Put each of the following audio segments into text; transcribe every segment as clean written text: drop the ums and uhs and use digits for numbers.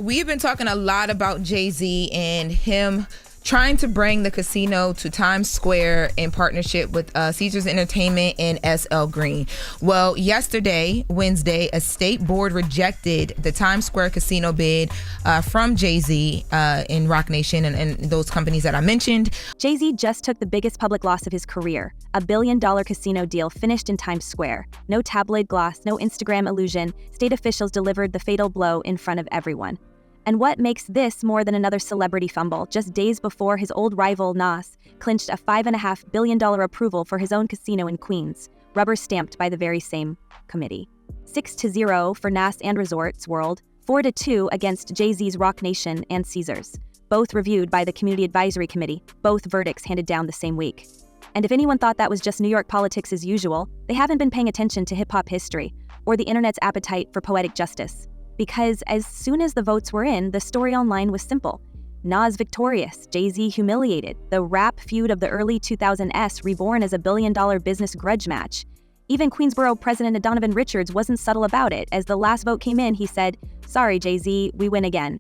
We've been talking a lot about Jay-Z and him trying to bring the casino to Times Square in partnership with Caesars Entertainment and SL Green. Well, yesterday, Wednesday, a state board rejected the Times Square casino bid from Jay-Z in Roc Nation and those companies that I mentioned. Jay-Z just took the biggest public loss of his career. A $1 billion casino deal finished in Times Square. No tabloid gloss, no Instagram illusion. State officials delivered the fatal blow in front of everyone. And what makes this more than another celebrity fumble? Just days before, his old rival, Nas, clinched a $5.5 billion approval for his own casino in Queens, rubber stamped by the very same committee. 6-0 for Nas and Resorts World, 4-2 against Jay-Z's Roc Nation and Caesars, both reviewed by the Community Advisory Committee, both verdicts handed down the same week. And if anyone thought that was just New York politics as usual, they haven't been paying attention to hip-hop history or the internet's appetite for poetic justice. Because as soon as the votes were in, the story online was simple. Nas victorious, Jay-Z humiliated, the rap feud of the early 2000s reborn as a billion-dollar business grudge match. Even Queensboro President Donovan Richards wasn't subtle about it. As the last vote came in, he said, "Sorry, Jay-Z, we win again."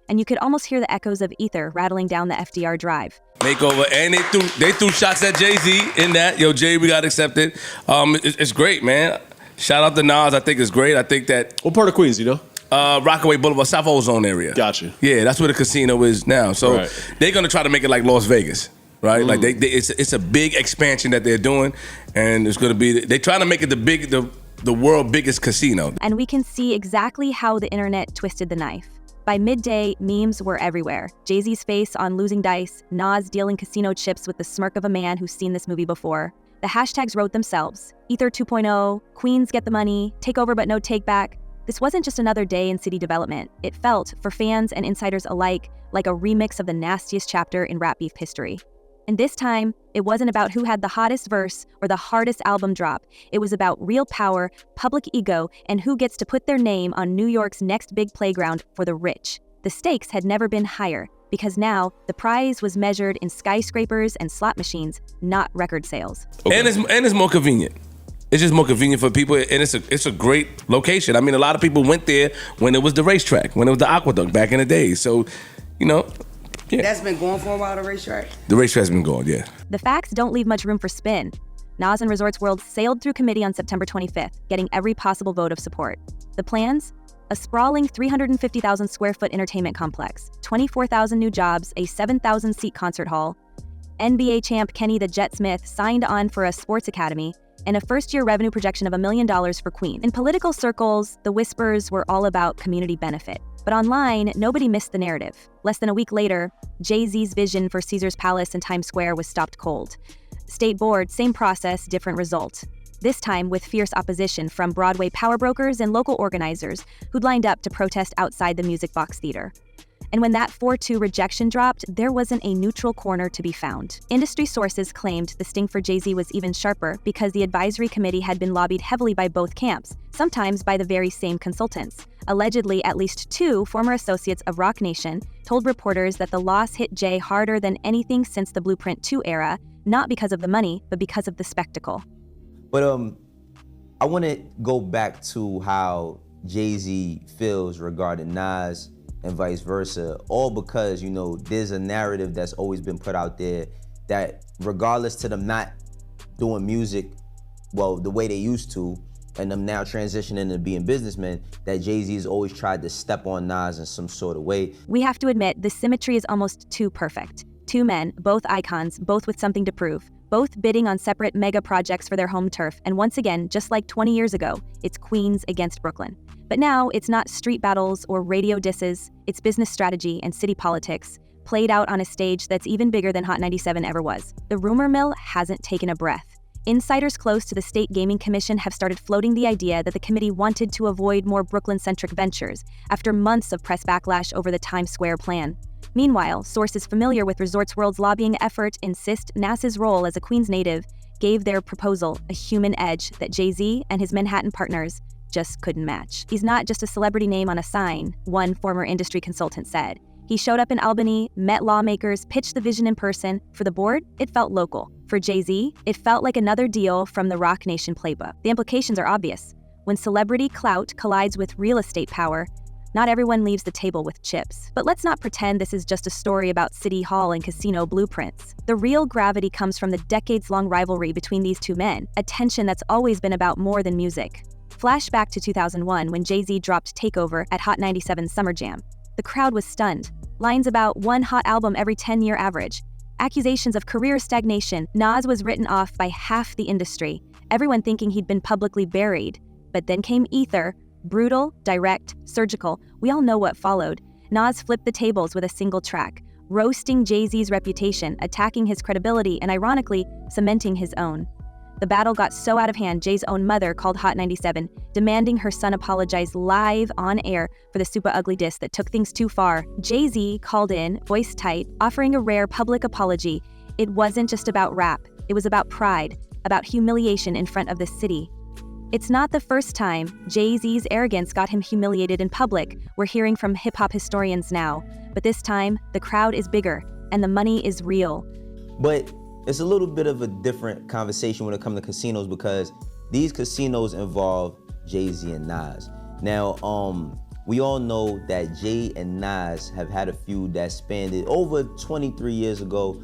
And you could almost hear the echoes of ether rattling down the FDR drive. Makeover, and they threw shots at Jay-Z in that. Yo, Jay, we got accepted. It's great, man. Shout out to Nas. I think it's great. I think that. What part of Queens, you know? Rockaway Boulevard, South Ozone area. Gotcha. Yeah, that's where the casino is now. So they're gonna try to make it like Las Vegas, right? Like it's a big expansion that they're doing, and it's gonna be. They're trying to make it the world biggest casino. And we can see exactly how the internet twisted the knife. By midday, memes were everywhere. Jay-Z's face on losing dice, Nas dealing casino chips with the smirk of a man who's seen this movie before. The hashtags wrote themselves. Ether 2.0, Queens get the money, take over but no take back. This wasn't just another day in city development. It felt, for fans and insiders alike, like a remix of the nastiest chapter in rap beef history. And this time, it wasn't about who had the hottest verse or the hardest album drop. It was about real power, public ego, and who gets to put their name on New York's next big playground for the rich. The stakes had never been higher, because now the prize was measured in skyscrapers and slot machines, not record sales. Okay. And it's more convenient. It's just more convenient for people, and it's a great location. I mean, a lot of people went there when it was the racetrack, when it was the aqueduct back in the day. So, you know, yeah. That's been going for a while, the racetrack? The racetrack's been going, yeah. The facts don't leave much room for spin. Nas and Resorts World sailed through committee on September 25th, getting every possible vote of support. The plans? A sprawling 350,000 square foot entertainment complex, 24,000 new jobs, a 7,000-seat concert hall. NBA champ Kenny the Jet Smith signed on for a sports academy, and a first-year revenue projection of $1 million for Queens. In political circles, the whispers were all about community benefit. But online, nobody missed the narrative. Less than a week later, Jay-Z's vision for Caesars Palace in Times Square was stopped cold. State board, same process, different result. This time with fierce opposition from Broadway power brokers and local organizers who'd lined up to protest outside the Music Box Theater. And when that 4-2 rejection dropped, there wasn't a neutral corner to be found. Industry sources claimed the sting for Jay-Z was even sharper because the advisory committee had been lobbied heavily by both camps, sometimes by the very same consultants. Allegedly, at least 2 former associates of Roc Nation told reporters that the loss hit Jay harder than anything since the Blueprint 2 era, not because of the money, but because of the spectacle. But I want to go back to how Jay-Z feels regarding Nas and vice versa, all because, you know, there's a narrative that's always been put out there that regardless to them not doing music, well, the way they used to, and them now transitioning into being businessmen, that Jay-Z has always tried to step on Nas in some sort of way. We have to admit, the symmetry is almost too perfect. 2 men, both icons, both with something to prove, both bidding on separate mega projects for their home turf, and once again, just like 20 years ago, it's Queens against Brooklyn. But now, it's not street battles or radio disses, it's business strategy and city politics, played out on a stage that's even bigger than Hot 97 ever was. The rumor mill hasn't taken a breath. Insiders close to the State Gaming Commission have started floating the idea that the committee wanted to avoid more Brooklyn-centric ventures after months of press backlash over the Times Square plan. Meanwhile, sources familiar with Resorts World's lobbying effort insist Nas's role as a Queens native gave their proposal a human edge that Jay-Z and his Manhattan partners just couldn't match. He's not just a celebrity name on a sign, one former industry consultant said. He showed up in Albany, met lawmakers, pitched the vision in person. For the board, it felt local. For Jay-Z, it felt like another deal from the Roc Nation playbook. The implications are obvious. When celebrity clout collides with real estate power, Not everyone leaves the table with chips. But let's not pretend this is just a story about city hall and casino blueprints. The real gravity comes from the decades-long rivalry between these two men, a tension that's always been about more than music. Flashback to 2001 when Jay-Z dropped Takeover at Hot 97's Summer Jam. The crowd was stunned. Lines about one hot album every 10-year average. Accusations of career stagnation. Nas was written off by half the industry, everyone thinking he'd been publicly buried. But then came Ether. Brutal, direct, surgical. We all know what followed. Nas flipped the tables with a single track, roasting Jay-Z's reputation, attacking his credibility, and ironically, cementing his own. The battle got so out of hand, Jay's own mother called Hot 97, demanding her son apologize live on air for the super ugly diss that took things too far. Jay-Z called in, voice tight, offering a rare public apology. It wasn't just about rap. It was about pride, about humiliation in front of the city. It's not the first time Jay-Z's arrogance got him humiliated in public. We're hearing from hip-hop historians now. But this time, the crowd is bigger, and the money is real. But it's a little bit of a different conversation when it comes to casinos because these casinos involve Jay-Z and Nas. Now, we all know that Jay and Nas have had a feud that spanned it over 23 years ago.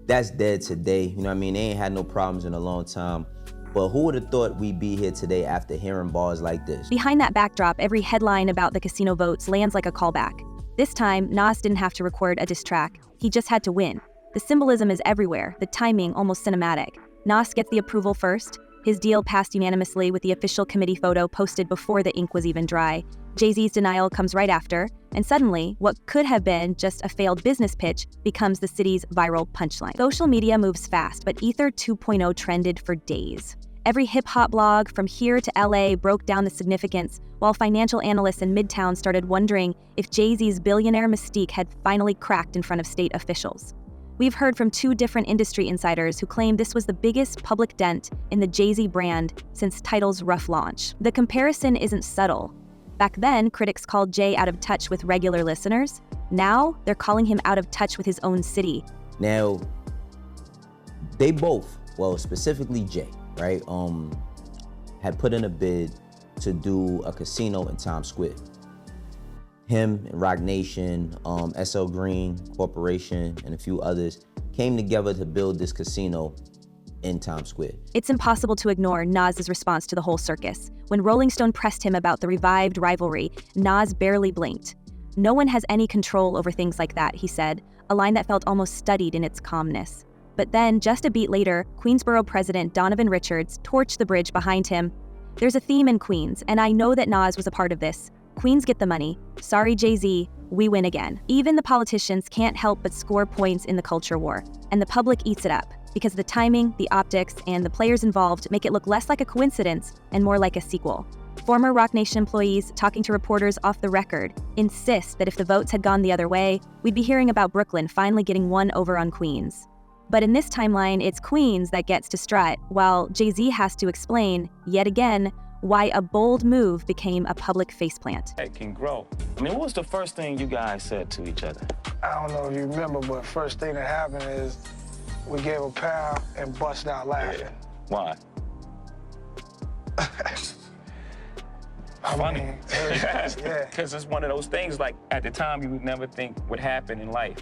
That's dead today. You know what I mean? They ain't had no problems in a long time. But who would have thought we'd be here today after hearing bars like this? Behind that backdrop, every headline about the casino votes lands like a callback. This time, Nas didn't have to record a diss track. He just had to win. The symbolism is everywhere, the timing almost cinematic. Nas gets the approval first. His deal passed unanimously with the official committee photo posted before the ink was even dry. Jay-Z's denial comes right after, and suddenly, what could have been just a failed business pitch becomes the city's viral punchline. Social media moves fast, but Ether 2.0 trended for days. Every hip-hop blog from here to LA broke down the significance, while financial analysts in Midtown started wondering if Jay-Z's billionaire mystique had finally cracked in front of state officials. We've heard from two different industry insiders who claim this was the biggest public dent in the Jay-Z brand since Tidal's rough launch. The comparison isn't subtle. Back then, critics called Jay out of touch with regular listeners. Now, they're calling him out of touch with his own city. Now, they both, well, specifically Jay, right, had put in a bid to do a casino in Times Square. Him and Roc Nation, SL Green Corporation, and a few others came together to build this casino in Times Square. It's impossible to ignore Nas's response to the whole circus. When Rolling Stone pressed him about the revived rivalry, Nas barely blinked. "No one has any control over things like that," he said, a line that felt almost studied in its calmness. But then, just a beat later, Queensboro President Donovan Richards torched the bridge behind him. "There's a theme in Queens, and I know that Nas was a part of this. Queens get the money. Sorry, Jay-Z, we win again." Even the politicians can't help but score points in the culture war, and the public eats it up, because the timing, the optics, and the players involved make it look less like a coincidence and more like a sequel. Former Roc Nation employees, talking to reporters off the record, insist that if the votes had gone the other way, we'd be hearing about Brooklyn finally getting one over on Queens. But in this timeline, it's Queens that gets to strut, while Jay-Z has to explain, yet again, why a bold move became a public faceplant. It can grow. I mean, what was the first thing you guys said to each other? I don't know if you remember, but first thing that happened is we gave a pound and busted out laughing. Yeah. Why? Funny. Yeah. Because it's one of those things, like, at the time you would never think would happen in life.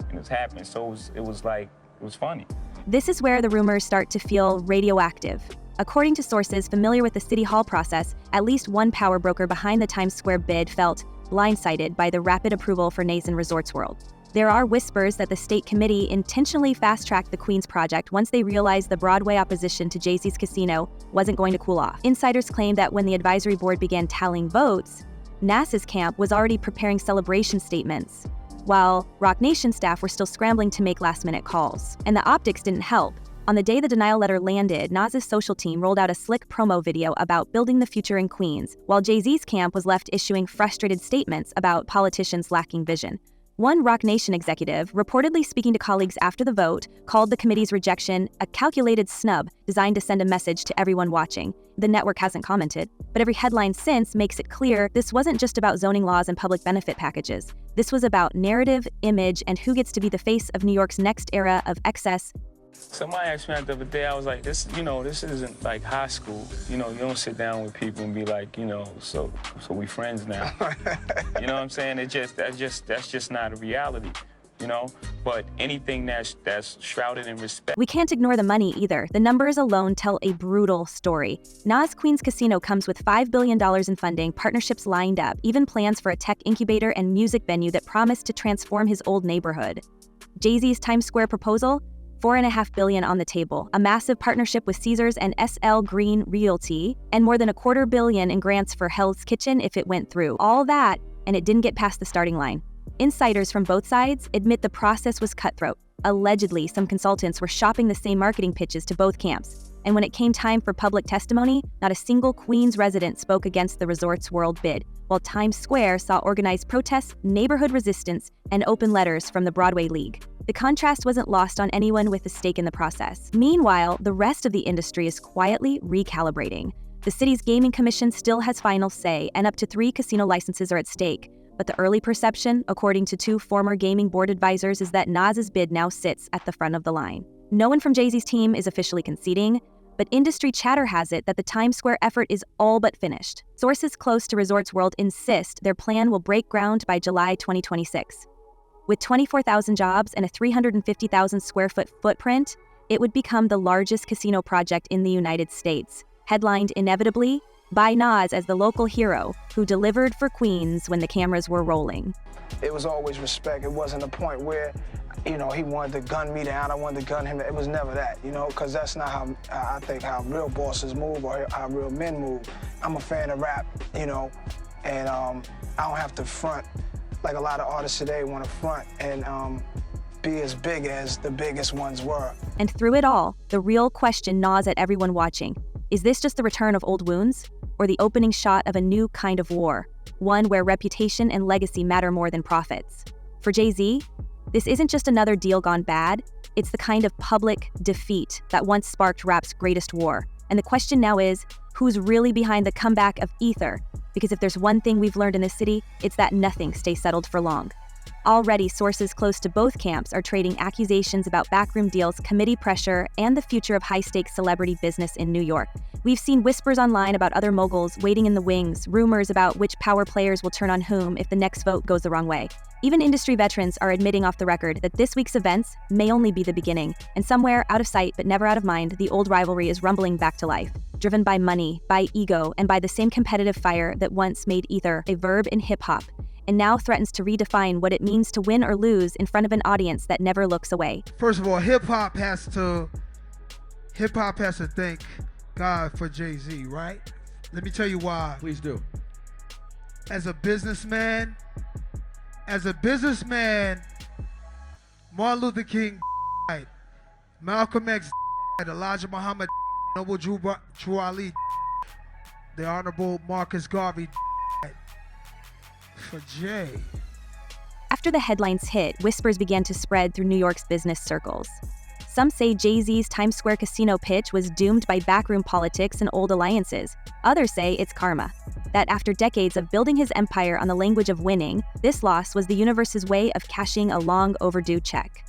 And it's happening, so it was funny. This is where the rumors start to feel radioactive. According to sources familiar with the City Hall process, at least one power broker behind the Times Square bid felt blindsided by the rapid approval for Jayz and Resorts World. There are whispers that the state committee intentionally fast-tracked the Queens project once they realized the Broadway opposition to Jay-Z's casino wasn't going to cool off. Insiders claim that when the advisory board began tallying votes, Nas's camp was already preparing celebration statements, while Roc Nation staff were still scrambling to make last-minute calls. And the optics didn't help. On the day the denial letter landed, Nas's social team rolled out a slick promo video about building the future in Queens, while Jay-Z's camp was left issuing frustrated statements about politicians lacking vision. One Roc Nation executive, reportedly speaking to colleagues after the vote, called the committee's rejection a calculated snub designed to send a message to everyone watching. The network hasn't commented, but every headline since makes it clear this wasn't just about zoning laws and public benefit packages. This was about narrative, image, and who gets to be the face of New York's next era of excess Somebody asked me that the other day, I was like, this isn't like high school. You don't sit down with people and be like, so we friends now. You know what I'm saying? That's just not a reality. But anything that's shrouded in respect. We can't ignore the money either. The numbers alone tell a brutal story. Nas Queens Casino comes with $5 billion in funding, partnerships lined up, even plans for a tech incubator and music venue that promised to transform his old neighborhood. Jay-Z's Times Square proposal? $4.5 billion on the table, a massive partnership with Caesars and SL Green Realty, and more than $250 million in grants for Hell's Kitchen if it went through. All that, and it didn't get past the starting line. Insiders from both sides admit the process was cutthroat. Allegedly, some consultants were shopping the same marketing pitches to both camps. And when it came time for public testimony, not a single Queens resident spoke against the Resorts World bid, while Times Square saw organized protests, neighborhood resistance, and open letters from the Broadway League. The contrast wasn't lost on anyone with a stake in the process. Meanwhile, the rest of the industry is quietly recalibrating. The city's gaming commission still has final say, and up to 3 casino licenses are at stake. But the early perception, according to 2 former gaming board advisors, is that Nas's bid now sits at the front of the line. No one from Jay-Z's team is officially conceding, but industry chatter has it that the Times Square effort is all but finished. Sources close to Resorts World insist their plan will break ground by July 2026. With 24,000 jobs and a 350,000 square foot footprint, it would become the largest casino project in the United States, headlined inevitably by Nas as the local hero who delivered for Queens when the cameras were rolling. It was always respect. It wasn't a point where, he wanted to gun me down, I wanted to gun him. It was never that, because that's not how I think how real bosses move or how real men move. I'm a fan of rap, and I don't have to front like a lot of artists today want to front and be as big as the biggest ones were. And through it all, the real question gnaws at everyone watching. Is this just the return of old wounds, or the opening shot of a new kind of war? One where reputation and legacy matter more than profits. For Jay-Z, this isn't just another deal gone bad, it's the kind of public defeat that once sparked rap's greatest war. And the question now is, who's really behind the comeback of Ether? Because if there's one thing we've learned in this city, it's that nothing stays settled for long. Already, sources close to both camps are trading accusations about backroom deals, committee pressure, and the future of high-stakes celebrity business in New York. We've seen whispers online about other moguls waiting in the wings, rumors about which power players will turn on whom if the next vote goes the wrong way. Even industry veterans are admitting off the record that this week's events may only be the beginning, and somewhere out of sight but never out of mind, the old rivalry is rumbling back to life, driven by money, by ego, and by the same competitive fire that once made Ether a verb in hip-hop, and now threatens to redefine what it means to win or lose in front of an audience that never looks away. First of all, hip-hop has to thank God for Jay-Z, right? Let me tell you why. Please do. As a businessman, Martin Luther King died, Malcolm X died, Elijah Muhammad, Noble Drew Ali, the Honorable Marcus Garvey died. For Jay. After the headlines hit, whispers began to spread through New York's business circles. Some say Jay-Z's Times Square casino pitch was doomed by backroom politics and old alliances. Others say it's karma. That after decades of building his empire on the language of winning, this loss was the universe's way of cashing a long overdue check.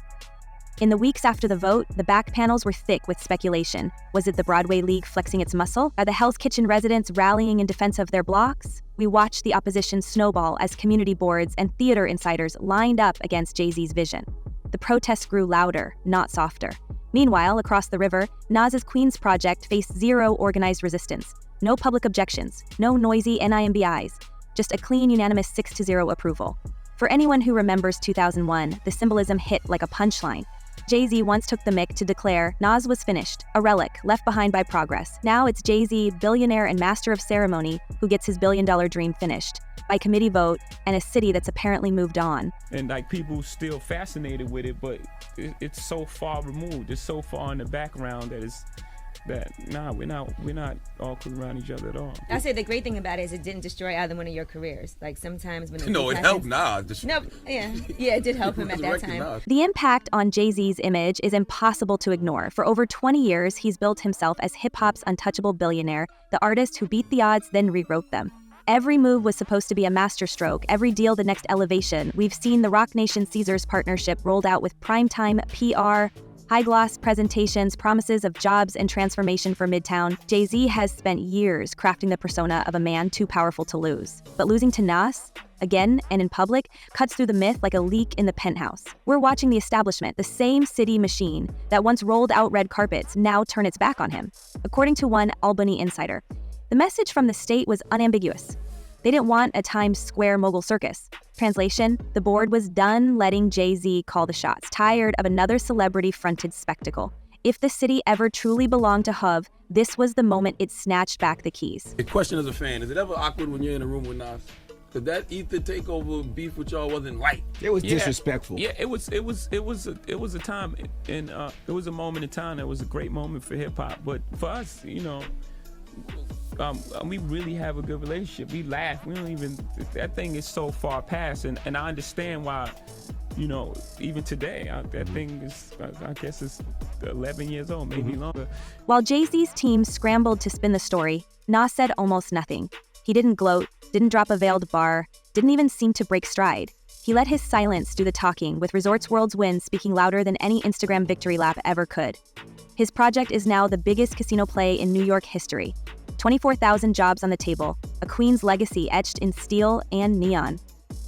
In the weeks after the vote, the back panels were thick with speculation. Was it the Broadway League flexing its muscle? Are the Hell's Kitchen residents rallying in defense of their blocks? We watched the opposition snowball as community boards and theater insiders lined up against Jay-Z's vision. The protests grew louder, not softer. Meanwhile, across the river, Nas's Queens project faced zero organized resistance. No public objections, no noisy NIMBIs, just a clean, unanimous 6-0 approval. For anyone who remembers 2001, the symbolism hit like a punchline. Jay-Z once took the mic to declare Nas was finished, a relic left behind by progress. Now it's Jay-Z, billionaire and master of ceremony, who gets his billion-dollar dream finished by committee vote and a city that's apparently moved on. And people still fascinated with it, but it's so far removed. It's so far in the background we're not awkward around each other at all. I say the great thing about it is it didn't destroy either one of your careers. Like sometimes when no, it helped Nas. No, yeah, it did help him at that time. The impact on Jay-Z's image is impossible to ignore. For over 20 years, he's built himself as hip-hop's untouchable billionaire, the artist who beat the odds, then rewrote them. Every move was supposed to be a masterstroke, every deal the next elevation. We've seen the Roc Nation Caesars partnership rolled out with primetime PR High-gloss presentations, promises of jobs and transformation for Midtown, Jay-Z has spent years crafting the persona of a man too powerful to lose. But losing to Nas, again and in public, cuts through the myth like a leak in the penthouse. We're watching the establishment, the same city machine that once rolled out red carpets, now turn its back on him. According to one Albany insider, the message from the state was unambiguous. They didn't want a Times Square mogul circus. Translation, the board was done letting Jay-Z call the shots, tired of another celebrity-fronted spectacle. If the city ever truly belonged to Hov, this was the moment it snatched back the keys. A question as a fan, is it ever awkward when you're in a room with Nas? Because that Ether takeover beef with y'all wasn't light. It was disrespectful. Yeah, it was a time, and it was a moment in time that was a great moment for hip hop. But for us, you know, we really have a good relationship. We laugh. We don't even. That thing is so far past, and I understand why. You know, even today, that thing is, I guess it's 11 years old, maybe longer. While Jay-Z's team scrambled to spin the story, Nas said almost nothing. He didn't gloat, didn't drop a veiled bar, didn't even seem to break stride. He let his silence do the talking, with Resorts World's win speaking louder than any Instagram victory lap ever could. His project is now the biggest casino play in New York history. 24,000 jobs on the table, a queen's legacy etched in steel and neon.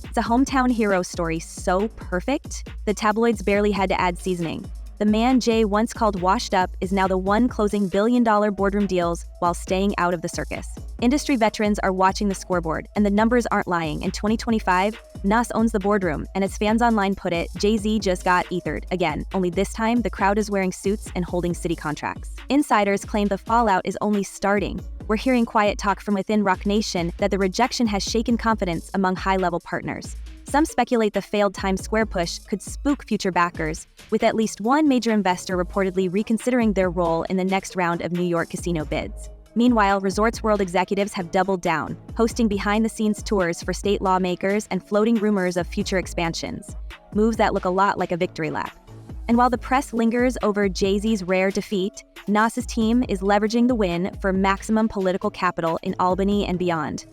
It's a hometown hero story so perfect, the tabloids barely had to add seasoning. The man Jay once called washed up is now the one closing billion-dollar boardroom deals while staying out of the circus. Industry veterans are watching the scoreboard, and the numbers aren't lying. In 2025, Nas owns the boardroom, and as fans online put it, Jay-Z just got ethered again, only this time the crowd is wearing suits and holding city contracts. Insiders claim the fallout is only starting. We're hearing quiet talk from within Roc Nation that the rejection has shaken confidence among high-level partners. Some speculate the failed Times Square push could spook future backers, with at least one major investor reportedly reconsidering their role in the next round of New York casino bids. Meanwhile, Resorts World executives have doubled down, hosting behind-the-scenes tours for state lawmakers and floating rumors of future expansions, moves that look a lot like a victory lap. And while the press lingers over Jay-Z's rare defeat, Nas's team is leveraging the win for maximum political capital in Albany and beyond.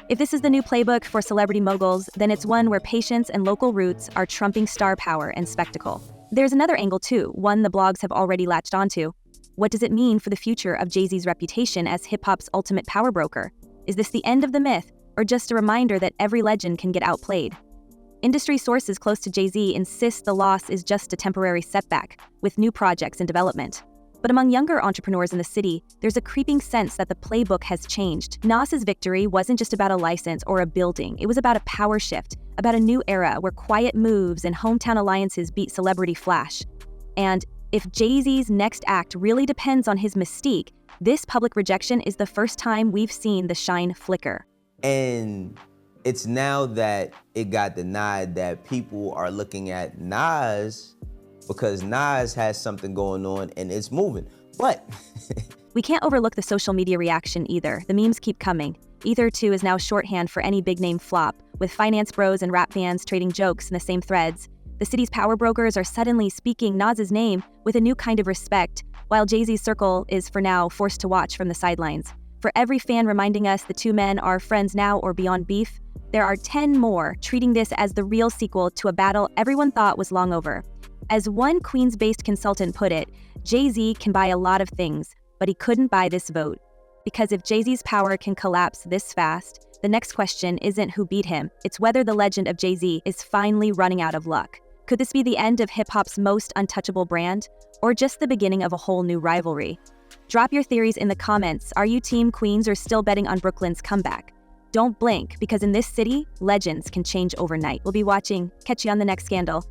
If this is the new playbook for celebrity moguls, then it's one where patience and local roots are trumping star power and spectacle. There's another angle too, one the blogs have already latched onto. What does it mean for the future of Jay-Z's reputation as hip-hop's ultimate power broker? Is this the end of the myth, or just a reminder that every legend can get outplayed? Industry sources close to Jay-Z insist the loss is just a temporary setback, with new projects in development. But among younger entrepreneurs in the city, there's a creeping sense that the playbook has changed. Nas's victory wasn't just about a license or a building, it was about a power shift, about a new era where quiet moves and hometown alliances beat celebrity flash. And if Jay-Z's next act really depends on his mystique, this public rejection is the first time we've seen the shine flicker. And it's now that it got denied that people are looking at Nas because Nas has something going on and it's moving. But we can't overlook the social media reaction either. The memes keep coming. Ether 2 is now shorthand for any big-name flop, with finance bros and rap fans trading jokes in the same threads. The city's power brokers are suddenly speaking Nas's name with a new kind of respect, while Jay-Z's circle is for now forced to watch from the sidelines. For every fan reminding us the two men are friends now or beyond beef, there are 10 more treating this as the real sequel to a battle everyone thought was long over. As one Queens-based consultant put it, Jay-Z can buy a lot of things, but he couldn't buy this vote. Because if Jay-Z's power can collapse this fast, the next question isn't who beat him, it's whether the legend of Jay-Z is finally running out of luck. Could this be the end of hip-hop's most untouchable brand, or just the beginning of a whole new rivalry? Drop your theories in the comments. Are you Team Queens or still betting on Brooklyn's comeback? Don't blink, because in this city, legends can change overnight. We'll be watching. Catch you on the next scandal.